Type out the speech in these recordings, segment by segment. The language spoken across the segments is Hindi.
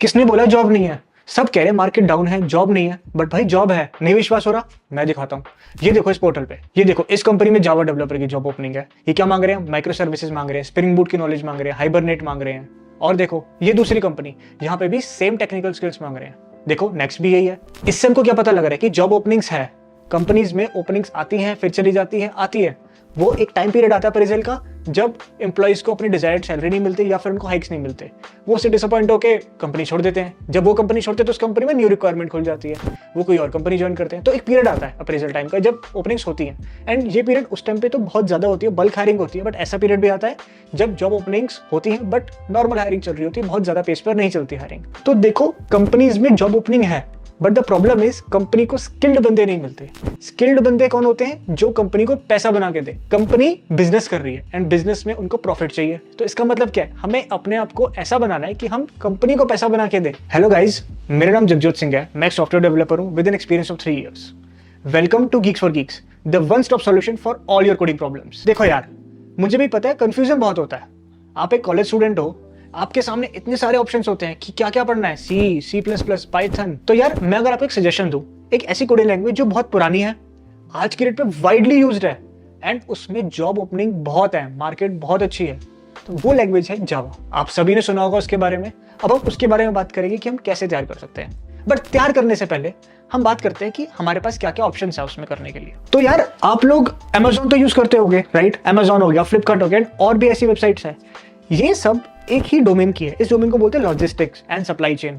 किसने बोला जॉब नहीं है? सब कह रहे हैं मार्केट डाउन है, जॉब नहीं है, बट भाई जॉब है। नहीं विश्वास हो रहा? मैं दिखाता हूँ। ये देखो इस पोर्टल पे, ये देखो इस कंपनी में जावा डेवलपर की जॉब ओपनिंग है। ये क्या मांग रहे हैं? माइक्रो सर्विसेज मांग रहे हैं, स्प्रिंग बूट की नॉलेज मांग रहे हैं, हाइबरनेट मांग रहे हैं। और देखो ये दूसरी कंपनी, यहाँ पे भी सेम टेक्निकल स्किल्स मांग रहे हैं। देखो नेक्स्ट भी यही है। इससे हमको क्या पता लग रहा है कि जॉब ओपनिंग्स है, कंपनीज में ओपनिंग्स आती हैं फिर चली जाती है, आती है। वो एक टाइम पीरियड आता है अप्रेजल का, जब एम्प्लॉइज को अपनी डिजायर्ड सैलरी नहीं मिलती या फिर उनको हाइक्स नहीं मिलते, वो उससे डिसअपॉइंट होकर कंपनी छोड़ देते हैं। जब वो कंपनी छोड़ते हैं तो उस कंपनी में न्यू रिक्वायरमेंट खुल जाती है, वो कोई और कंपनी ज्वाइन करते हैं। तो एक पीरियड आता है अप्रेजल टाइम का जब ओपनिंग्स होती हैं, एंड ये पीरियड उस टाइम पे तो बहुत ज्यादा होती है, बल्क हायरिंग होती है। बट ऐसा पीरियड भी आता है जब जॉब ओपनिंग्स होती है बट नॉर्मल हायरिंग चल रही होती है, बहुत ज्यादा पेस पर नहीं चलती हायरिंग। तो देखो कंपनीज में जॉब ओपनिंग है, but the problem is company को स्किल्ड बंदे नहीं मिलते। स्किल्ड बंदे कौन होते हैं? जो कंपनी को पैसा बना के दे। कंपनी बिजनेस कर रही है एंड बिजनेस में उनको प्रॉफिट चाहिए, तो इसका मतलब क्या है? हमें अपने आप को ऐसा बनाना है कि हम कंपनी को पैसा बना के दे। हेलो गाइज, मेरा नाम जगजोत सिंह है, मैं सॉफ्टवेयर डेवलपर हूं with an experience of 3 years। Welcome to Geeks for Geeks, the one stop solution for all your coding problems. देखो यार, मुझे भी पता है कंफ्यूजन बहुत होता है। आप एक कॉलेज स्टूडेंट हो, आपके सामने इतने सारे ऑप्शंस होते हैं कि क्या क्या पढ़ना है, सी, C++, पाइथन। तो यार मैं अगर आपको एक सजेशन दूं, एक ऐसी कोडिंग लैंग्वेज जो बहुत पुरानी है, आज की डेट पे वाइडली यूज्ड है एंड उसमें जॉब ओपनिंग बहुत है, मार्केट बहुत अच्छी है, तो वो लैंग्वेज है जावा। आप सभी ने सुना होगा उसके बारे में। अब हम उसके बारे में बात करेंगे कि हम कैसे तैयार कर सकते हैं। बट तैयार करने से पहले हम बात करते हैं कि हमारे पास क्या क्या ऑप्शंस है उसमें करने के लिए। तो यार आप लोग Amazon तो यूज करते होंगे, राइट? Amazon हो गया, फ्लिपकार्ट हो गया, और भी ऐसी वेबसाइट्स हैं। ये सब एक ही डोमेन की है। इस डोमेन को बोलते हैं लॉजिस्टिक्स एंड सप्लाई चेन।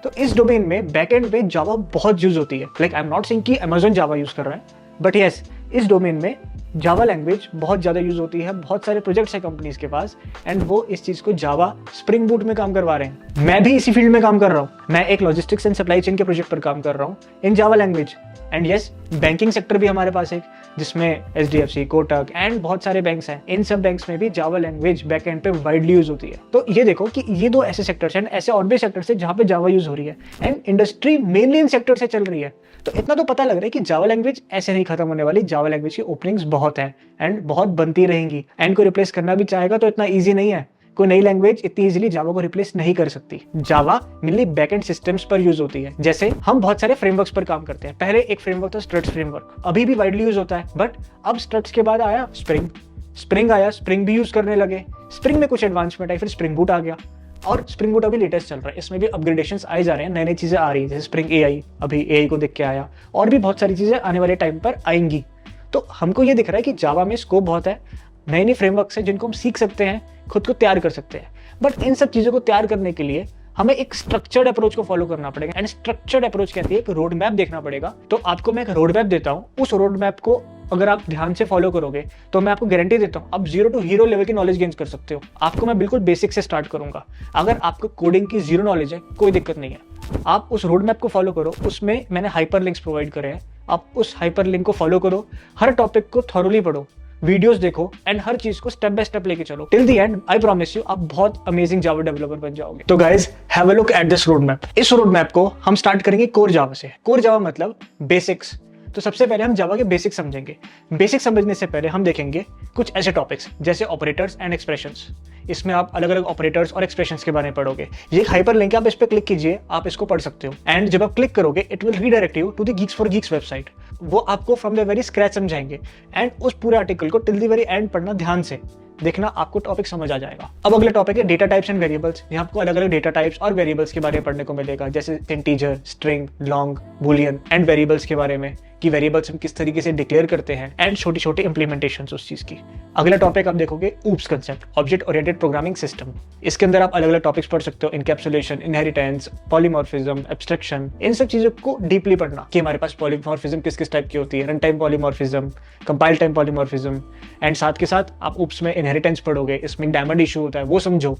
तो इस डोमेन में बैकएंड पे जावा बहुत यूज होती है। Like I am not saying कि Amazon जावा यूज कर रहा है, बट यस, इस डोमेन में जावा लैंग्वेज बहुत ज्यादा यूज होती है। बहुत सारे प्रोजेक्ट्स हैं कंपनीज के पास एंड वो इस चीज को जावा स्प्रिंग बूट में काम करवा रहे हैं। मैं भी इसी फील्ड में काम कर रहा हूँ। मैं एक लॉजिस्टिक्स एंड सप्लाई चेन के प्रोजेक्ट पर काम कर रहा हूँ in Java language. And yes, banking sector भी हमारे पास है जिसमें HDFC, कोटक एंड बहुत सारे बैंक्स हैं। इन सब बैंक्स में भी जावा लैंग्वेज बैकएंड पे वाइडली यूज होती है। तो ये देखो कि ये दो ऐसे सेक्टर्स हैं, ऐसे और भी सेक्टर्स हैं जहाँ पे जावा यूज हो रही है and industry mainly in sector से चल रही है। तो इतना तो पता लग रहा है कि जावा लैंग्वेज ऐसे नहीं खत्म होने वाली। जावा लैंग्वेज की ओपनिंग्स बहुत है एंड बहुत बनती रहेंगी, एंड को रिप्लेस करना भी चाहेगा तो इतना ईजी नहीं है। कोई नई लैंग्वेज इतनी इजीली जावा को रिप्लेस नहीं कर सकती। जावा मेनली बैकएंड सिस्टम्स पर यूज होती है। जैसे हम बहुत सारे फ्रेमवर्क्स पर काम करते हैं। पहले एक फ्रेमवर्क था स्ट्रट्स फ्रेमवर्क, अभी भी वाइडली यूज होता है, बट अब स्ट्रट्स के बाद आया स्प्रिंग आया, स्प्रिंग भी यूज करने लगे। स्प्रिंग में कुछ एडवांसमेंट आई, फिर स्प्रिंग बूट आ गया, और स्प्रिंग बूट अभी लेटेस्ट चल रहा है। इसमें भी अपग्रेडेशंस आए जा रहे हैं, नई नई चीजें आ रही है, जैसे स्प्रिंग AI अभी AI को देख के आया, और भी बहुत सारी चीजें आने वाले टाइम पर आएंगी। तो हमको ये दिख रहा है कि जावा में स्कोप बहुत है, नई नई फ्रेमवर्क्स हैं जिनको हम सीख सकते हैं, खुद को तैयार कर सकते हैं। बट इन सब चीजों को तैयार करने के लिए हमें एक स्ट्रक्चर्ड अप्रोच को फॉलो करना पड़ेगा। एंड स्ट्रक्चर्ड अप्रोच कहती है एक रोड मैप देखना पड़ेगा। तो आपको मैं एक रोड मैप देता हूँ, उस रोड मैप को अगर आप ध्यान से फॉलो करोगे तो मैं आपको गारंटी देता हूँ आप 0 to हीरो लेवल की नॉलेज गेन कर सकते हो। आपको मैं बिल्कुल बेसिक से स्टार्ट करूंगा। अगर आपको कोडिंग की 0 नॉलेज है, कोई दिक्कत नहीं है, आप उस रोड मैप को फॉलो करो। उसमें मैंने हाइपर लिंक्स प्रोवाइड करे हैं, आप उस हाइपर लिंक को फॉलो करो, हर टॉपिक को थॉरोली पढ़ो, वीडियोस देखो एंड हर चीज को स्टेप बाय स्टेप लेके चलो। Till the and I promise you आप बहुत अमेजिंग जावा डेवलपर बन जाओगे। तो guys have a look at this road map. इस रोड मैप को हम स्टार्ट करेंगे कोर जावा से। कोर जावा मतलब बेसिक्स। तो सबसे पहले हम जावा के बेसिक समझेंगे। बेसिक समझने से पहले हम देखेंगे कुछ ऐसे टॉपिक्स जैसे ऑपरेटर्स एंड एक्सप्रेशंस। इसमें आप अलग अलग ऑपरेटर्स और एक्सप्रेशंस के बारे में पढ़ोगे। ये एक हाइपर लिंक है, आप इस पर क्लिक कीजिए, आप इसको पढ़ सकते हो। एंड जब आप क्लिक करोगे it will redirect you to the Geeks for Geeks website. वो आपको फ्रॉम द वेरी स्क्रैच समझाएंगे एंड उस पूरे आर्टिकल को टिल द वेरी एंड पढ़ना ध्यान से, देखना आपको टॉपिक समझ आ जाएगा। अब अगला टॉपिक है डेटा टाइप्स एंड वेरिएबल्स। यहाँ आपको अलग अलग डेटा टाइप्स और वेरिएबल्स के बारे में पढ़ने को मिलेगा, जैसे integer, string, long, Boolean and variables के बारे में कि वेरिएबल्स हम किस तरीके से डिक्लेयर करते हैं एंड छोटी छोटी इंप्लीमेंटेशंस उस चीज की। अगला टॉपिक आप देखोगे oops concept, object oriented programming system. इसके अंदर आप अलग अलग टॉपिक्स पढ़ सकते हो, इनकैप्सुलेशन, इनहेरिटेंस, पॉलीमॉर्फिज्म, एब्स्ट्रैक्शन। इन सब चीजों को डीपली पढ़ना कि हमारे पास पॉलीमॉर्फिज्म किस किस टाइप की होती है, run time polymorphism, compile time polymorphism. And साथ के साथ आप ऊप्स में इनहेरिटेंस पढ़ोगे, इसमें डायमंड इशू होता है, वो समझो।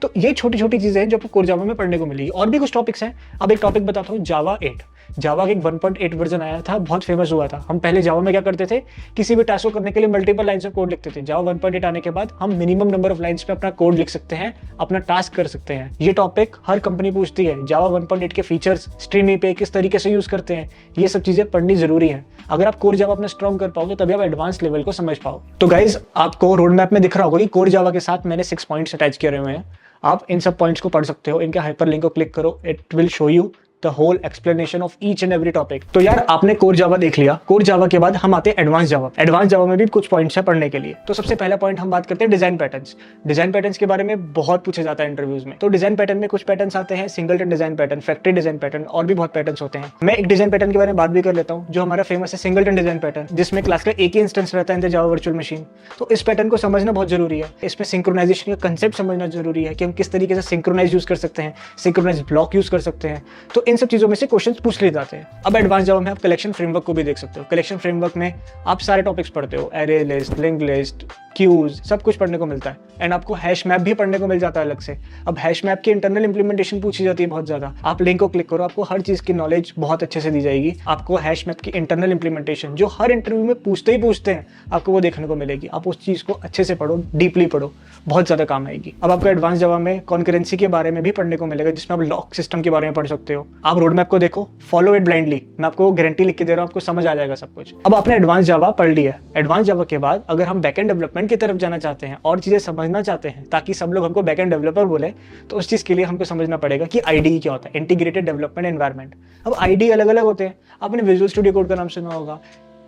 तो ये छोटी छोटी चीजें हैं जो आपको कोर जावा में पढ़ने को मिलेगी। और भी कुछ टॉपिक्स हैं। अब एक टॉपिक बताता हूँ, जावा 8। जावा का एक 1.8 वर्जन आया था, बहुत फेमस हुआ था। हम पहले जावा में क्या करते थे, किसी भी टास्क को करने के लिए मल्टीपल लाइन्स ऑफ कोड लिखते थे। जावा 1.8 आने के बाद हम मिनिमम नंबर ऑफ लाइन्स पे अपना कोड लिख सकते हैं, अपना टास्क कर सकते हैं। ये टॉपिक हर कंपनी पूछती है। जावा 1.8 के फीचर्स स्ट्रीमी पे किस तरीके से यूज करते हैं, ये सब चीजें पढ़नी जरूरी है। अगर आप कोर जावा अपना स्ट्रॉन्ग कर पाओगे तभी आप एडवांस लेवल को समझ पाओगे। तो गाइज आपको रोड मैप में दिख रहा होगा कि कोर जावा के साथ मैंने 6 पॉइंट्स अटैच किए हुए हैं। आप इन सब पॉइंट्स को पढ़ सकते हो, इनके हाइपर लिंक को क्लिक करो, it will show you the whole explanation of each and every topic. तो यार आपने कोर जावा देख लिया, कोर जावा के बाद हम आते हैं एडवांस जावा। एडवांस जावा में भी कुछ पॉइंट्स है पढ़ने के लिए। तो सबसे पहला पॉइंट हम बात करते हैं डिजाइन पैटर्न्स। डिजाइन पैटर्न्स के बारे में बहुत पूछा जाता है इंटरव्यूज में। तो डिजाइन पैटर्न में कुछ पैटर्न्स आते हैं, singleton design pattern, factory design pattern, और भी बहुत पैटर्न्स होते हैं। मैं एक डिजाइन पैटर्न के बारे में बात भी कर लेता हूँ जो हमारा फेमस है, सिंगलटन डिजाइन पैटर्न, जिसमें क्लास का एक ही इंस्टेंस रहता है in the Java virtual machine. तो इस पैटर्न को समझना बहुत जरूरी है। इसमें सिंक्रोनाइजेशन का कंसेप्ट समझना जरूरी है कि हम किस तरीके से सिंक्रोनाइज यूज कर सकते हैं, सिंक्रोनाइज ब्लॉक यूज कर सकते हैं। तो इन सब चीजों में से क्वेश्चन पूछ लिए जाते हैं। अब एडवांस जावा में आप कलेक्शन फ्रेमवर्क को भी देख सकते हो। कलेक्शन फ्रेमवर्क में आप सारे टॉपिक्स पढ़ते हो, array list, link list, queues, सब कुछ पढ़ने को मिलता है। एंड आपको हैश मैप भी पढ़ने को मिल जाता है अलग से। अब हैश मैप की इंटरनल इंप्लीमेंटेशन पूछी जाती है बहुत ज्यादा। आप लिंक को क्लिक करो, आपको हर चीज की नॉलेज बहुत अच्छे से दी जाएगी। आपको हैश मैप की इंटरनल इंप्लीमेंटेशन जो हर इंटरव्यू में पूछते हैं, आपको वो देखने को मिलेगी। आप उस चीज को अच्छे से पढ़ो, डीपली पढ़ो, बहुत ज्यादा काम आएगी। अब आपको एडवांस जावा में कॉन्करेंसी के बारे में भी पढ़ने को मिलेगा, जिसमें आप लॉक सिस्टम के बारे में पढ़ सकते हो। आप रोड मैप को देखो, फॉलो इट ब्लाइंडली, मैं आपको गारंटी लिख के दे रहा हूँ, आपको समझ आ जाएगा सब कुछ। अब आपने एडवांस जावा पढ़ लिया। एडवांस जावा के बाद अगर हम बैकएंड डेवलपमेंट की तरफ जाना चाहते हैं और चीजें समझना चाहते हैं ताकि सब लोग हमको बैकएंड डेवलपर बोले, तो उस चीज के लिए हमको समझना पड़ेगा कि आईडीई क्या होता है, इंटीग्रेटेड डेवलपमेंट एनवायरनमेंट। अब आईडीई अलग अलग होते हैं। आपने विजुअल स्टूडियो कोड का नाम सुना होगा,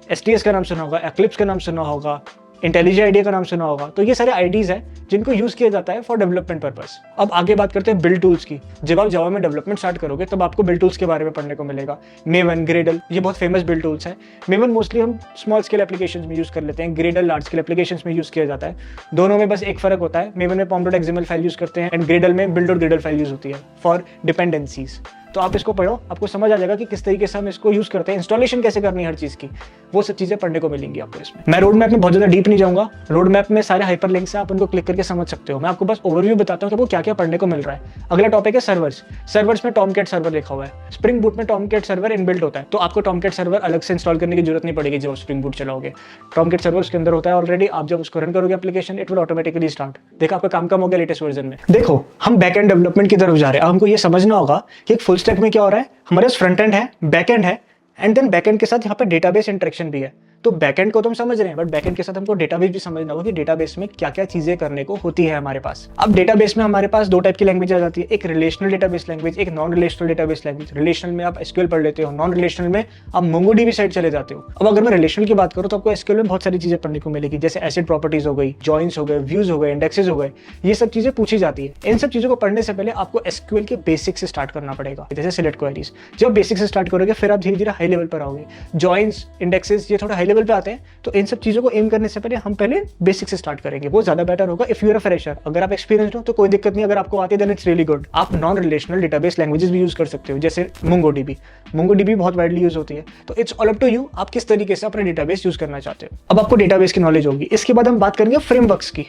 एसटीएस का नाम सुना होगा, एक्लिप्स का नाम सुना होगा, इंटेलिजेंट आईडिया का नाम सुना होगा। तो ये सारे आईडीज हैं जिनको यूज किया जाता है फॉर डेवलपमेंट पर्पस। अब आगे बात करते हैं बिल्ड टूल्स की। जब आप जावा में डेवलपमेंट स्टार्ट करोगे तब आपको बिल्ड टूल्स के बारे में पढ़ने को मिलेगा। मेवन, ग्रेडल, ये बहुत फेमस बिल्ड टूल्स हैं। मेवन मोस्टली हम स्मॉल स्केल एप्लीकेशंस में यूज कर लेते हैं, ग्रेडल लार्ज स्केल एप्लीकेशंस में यूज किया जाता है। दोनों में बस एक फर्क होता है, मेवन में pom.xml फाइल यूज करते हैं एंड ग्रेडल में build.gradle फाइल यूज होती है फॉर डिपेंडेंसीज। तो आप इसको पढ़ो, आपको समझ आ जाएगा कि किस तरीके से हम इसको यूज करते हैं, इंस्टॉलेशन कैसे करनी है हर चीज की, वो सब चीजें पढ़ने को मिलेंगी आपको इसमें। मैं रोड मैप में बहुत ज्यादा डीप नहीं जाऊंगा। रोड मैप में सारे हाइपर लिंक्स हैं, आप उनको क्लिक करके समझ सकते हो। मैं आपको बस ओवरव्यू बताता हूँ कि आपको क्या क्या पढ़ने को मिल रहा है। अगला टॉपिक है सर्वर्स। सर्वर्स में टॉमकैट सर्वर लिखा हुआ है। स्प्रिंग बूट में टॉमकैट सर्वर इनबिल्ट होता है, तो आपको टॉमकैट सर्वर अलग से इंस्टॉल करने की जरूरत नहीं पड़ेगी जब स्प्रिंग बूट चलाओगे। टॉमकैट सर्वर उसके अंदर होता है ऑलरेडी। आप जब उसको रन करोगे application, it will automatically start. देखा, आपका काम कम हो गया लेटेस्ट वर्जन में। देखो, हम बैक एंड डेवलपमेंट की तरफ जा रहे हैं। अब हमको ये समझना होगा कि एक फुल स्टैक में क्या हो रहा है। हमारे पास फ्रंट एंड है, बैक एंड है, एंड देन बैक एंड के साथ यहाँ पे डेटाबेस इंटरेक्शन भी है। तो बैकएंड को तो हम समझ रहे हैं, बट बैकएंड के साथ हमको डेटाबेस भी समझना होगा कि डेटाबेस में क्या क्या चीजें करने को होती है हमारे पास। अब डेटाबेस में हमारे पास दो टाइप की लैंग्वेज आ जाती है, एक रिलेशनल डेटाबेस लैंग्वेज, एक non relational database language. Relational में आप एसक्यूएल पढ़ लेते हो, नॉन रिलेशनल में आप मोंगोडीबी साइड चले जाते हो। अब अगर मैं रिलेशनल की बात करूँ तो आपको एसक्यूएल में बहुत सारी चीजें पढ़ने को मिलेगी, जैसे एसिड प्रॉपर्टीज हो गई, जॉइंस हो गए, व्यूज हो गए, इंडेक्सेस हो गए, ये सब चीजें पूछी जाती है। इन सब चीजों को पढ़ने से पहले आपको एसक्यूएल के बेसिक से स्टार्ट करना पड़ेगा, जैसे सिलेक्ट क्वेरीज। जब बेसिक से स्टार्ट करोगे फिर आप धीरे धीरे हाई लेवल पर आओगे। जॉइंस, इंडेक्सेस ये थोड़ा हाई लेवल पे आते हैं, तो इन सब चीजों को एम करने से पहले हम पहले बेसिक से स्टार्ट करेंगे, वो ज्यादा बेटर होगा। If you are a fresher, अगर आप एक्सपीरियंस्ड हो तो कोई दिक्कत नहीं, अगर आपको आती है देन इट्स रियली गुड। आप नॉन रिलेशनल डेटाबेस लैंग्वेजेस भी यूज कर सकते हो, जैसे मोंगोडीबी। मोंगोडीबी बहुत वाइडली यूज होती है, तो it's all up to you, आप किस तरीके से अपना डेटाबेस यूज करना चाहते हो। अब आपको डेटाबेस की नॉलेज होगी। इसके बाद हम बात करेंगे फ्रेमवर्क्स की।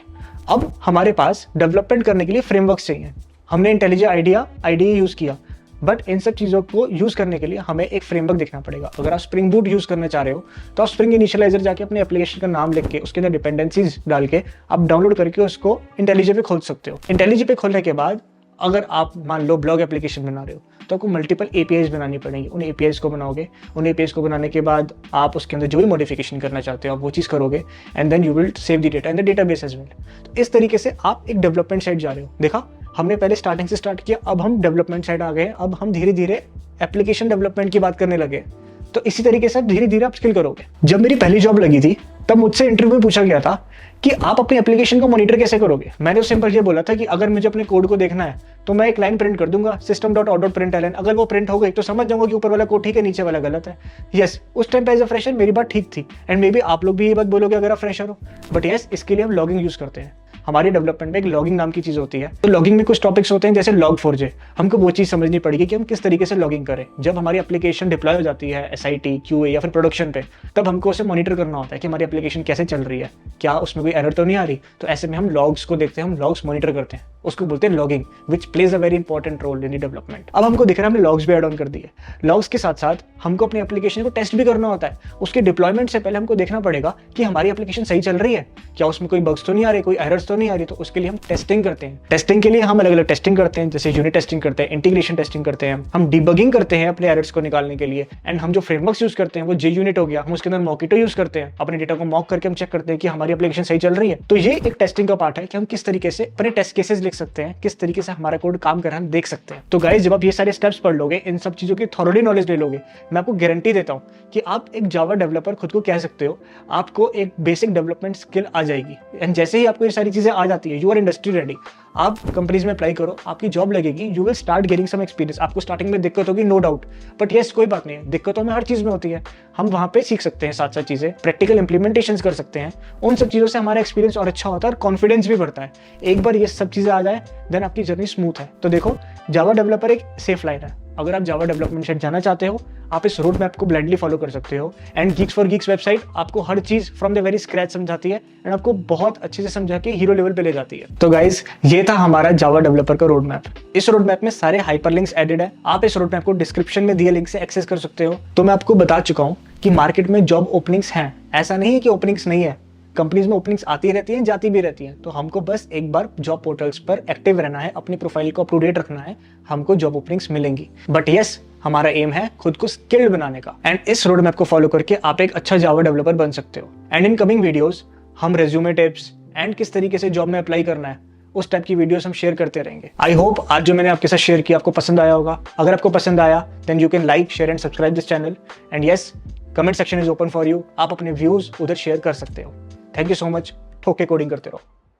अब हमारे पास डेवलपमेंट करने के लिए फ्रेमवर्क्स चाहिए। हमने इंटेलिजेंट आईडीई यूज किया, बट इन सब चीज़ों को यूज़ करने के लिए हमें एक फ्रेमवर्क देखना पड़ेगा। अगर आप स्प्रिंग बूट यूज़ करना चाह रहे हो तो आप स्प्रिंग इनिशियलाइजर जाके अपने एप्लीकेशन का नाम लिख के उसके अंदर डिपेंडेंसीज डाल के आप डाउनलोड करके उसको इंटेलिजेंट पे खोल सकते हो। इंटेलिजेंट पे खोलने के बाद अगर आप मान लो ब्लॉग एप्लीकेशन बना रहे हो तो आपको मल्टीपल एपीआईज बनानी पड़ेंगी। उन एपीआईज को बनाओगे, उन एपीआईज को बनाने के बाद आप उसके अंदर जो भी मॉडिफिकेशन करना चाहते हो आप वो चीज़ करोगे, and then you will save the data in the database as well. तो इस तरीके से आप एक डेवलपमेंट साइड जा रहे हो। देखा, हमने पहले स्टार्टिंग से स्टार्ट किया, अब हम डेवलपमेंट साइड आ गए, अब हम धीरे धीरे एप्लीकेशन डेवलपमेंट की बात करने लगे। तो इसी तरीके से धीरे धीरे आप स्किल करोगे। जब मेरी पहली जॉब लगी थी तब मुझसे इंटरव्यू में पूछा गया था कि आप अपनी एप्लीकेशन को मॉनिटर कैसे करोगे। मैंने सिंपल ये बोला था कि अगर मुझे अपने कोड को देखना है तो मैं एक लाइन प्रिंट कर दूंगा, system.out.println। अगर वो प्रिंट हो गई तो समझ जाऊंगा कि ऊपर वाला कोड ठीक है, नीचे वाला गलत है। यस, उस टाइम पे एज अ फ्रेशर मेरी बात ठीक थी, एंड मे बी आप लोग भी ये बात बोलोगे अगर आप फ्रेशर हो। बट यस, इसके लिए हम लॉगिंग यूज करते हैं। हमारी डेवलपमेंट में एक लॉगिंग नाम की चीज होती है। तो लॉगिंग में कुछ टॉपिक्स होते हैं जैसे log4j। हमको वो चीज समझनी पड़ेगी कि हम किस तरीके से लॉगिंग करें। जब हमारी एप्लीकेशन डिप्लॉय हो जाती है SIT, QA या फिर प्रोडक्शन पे, तब हमको उसे मॉनिटर करना होता है कि हमारी एप्लीकेशन कैसे चल रही है, क्या उसमें कोई एरर तो नहीं आ रही। तो ऐसे में हम लॉग्स को देखते हैं, हम लॉग्स मॉनिटर करते हैं, उसको बोलते हैं logging, which plays a very important role in the development. अब हमको दिख रहा है हमने लॉग्स भी ऐड ऑन कर दिए। लॉग्स के साथ साथ हमको अपनी एप्लीकेशन को टेस्ट भी करना होता है। उसके डिप्लॉयमेंट से पहले हमको देखना पड़ेगा कि हमारी एप्लीकेशन सही चल रही है, क्या उसमें कोई बग्स तो नहीं आ रही, कोई एरर्स तो नहीं आ रही। तो उसके लिए हम टेस्टिंग करते हैं। टेस्टिंग के लिए हम अलग अलग टेस्टिंग करते हैं, जैसे यूनिट टेस्टिंग करते हैं, इंटीग्रेशन टेस्टिंग करते हैं, हम डिबगिंग करते हैं अपने एरर्स को निकालने के लिए। एंड हम जो फ्रेमवर्क्स यूज करते हैं वो JUnit हो गया, हम उसके अंदर मॉकिटो यूज करते हैं। अपने डेटा को मॉक करके हम चेक करते हैं कि हमारी एप्लीकेशन सही चल रही है। तो ये एक टेस्टिंग का पार्ट है कि हम किस तरीके से अपने टेस्ट केसेस लिख सकते हैं, किस तरीके से हमारा कोड काम कर रहा है हम देख सकते हैं। तो गाइस, जब आप ये सारे स्टेप्स पढ़ लोगे, इन सब चीज़ों की थॉरोली नॉलेज ले लोगे, मैं आपको गारंटी देता हूँ कि आप एक जावा डेवलपर खुद को कह सकते हो। आपको एक बेसिक डेवलपमेंट स्किल आ जाएगी एंड जैसे ही आपको ये सारी चीज़ें आ जाती है, यू आर इंडस्ट्री रेडी। आप कंपनीज में अप्लाई करो, आपकी जॉब लगेगी, you will start getting some experience. आपको स्टार्टिंग में दिक्कत होगी, नो डाउट, बट येस कोई बात नहीं है, दिक्कतों में हर चीज़ में होती है। हम वहाँ पे सीख सकते हैं साथ साथ चीज़ें, प्रैक्टिकल इंप्लीमेंटेशंस कर सकते हैं। उन सब चीज़ों से हमारा एक्सपीरियंस और अच्छा होता है और कॉन्फिडेंस भी बढ़ता है। एक बार ये सब चीज़ें आ जाए देन आपकी जर्नी स्मूथ है। तो देखो, जावा डेवलपर एक सेफ लाइन है। अगर आप जावा डेवलपमेंट साइड जाना चाहते हो, आप इस रोड मैप को ब्लाइंडली फॉलो कर सकते हो। And Geeks for Geeks website आपको हर चीज फ्रॉम द वेरी स्क्रैच समझाती है एंड आपको बहुत अच्छे से समझा के हीरो लेवल पे ले जाती है। तो गाइज, ये था हमारा जावा डेवलपर का रोड मैप। इस रोड मैप में सारे हाइपरलिंक्स एडेड है। आप इस रोड मैप को डिस्क्रिप्शन में दिए लिंक से एक्सेस कर सकते हो। तो मैं आपको बता चुका हूँ कि मार्केट में जॉब ओपनिंग्स हैं, ऐसा नहीं है कि ओपनिंग्स नहीं है। कंपनीज में ओपनिंग्स आती रहती हैं, जाती भी रहती हैं। तो हमको बस एक बार जॉब पोर्टल्स पर एक्टिव रहना है, अपनी प्रोफाइल को अप टू डेट रखना है, हमको जॉब ओपनिंग्स मिलेंगी। बट यस, हमारा एम है खुद को स्किल्ड बनाने का एंड इस रोड मैप को फॉलो करके आप एक अच्छा जावा डेवलपर बन सकते हो। एंड इन कमिंग वीडियोस हम रेज्यूमे टिप्स एंड किस तरीके से जॉब में अप्लाई करना है, उस टाइप की वीडियोस हम शेयर करते रहेंगे। आई होप आज जो मैंने आपके साथ शेयर किया आपको पसंद आया होगा। अगर आपको पसंद आया then you can like, share and subscribe this channel. And yes, comment section is open for you. आप अपने व्यूज उधर शेयर कर सकते हो। Thank you so much. ठोक के कोडिंग करते रहो।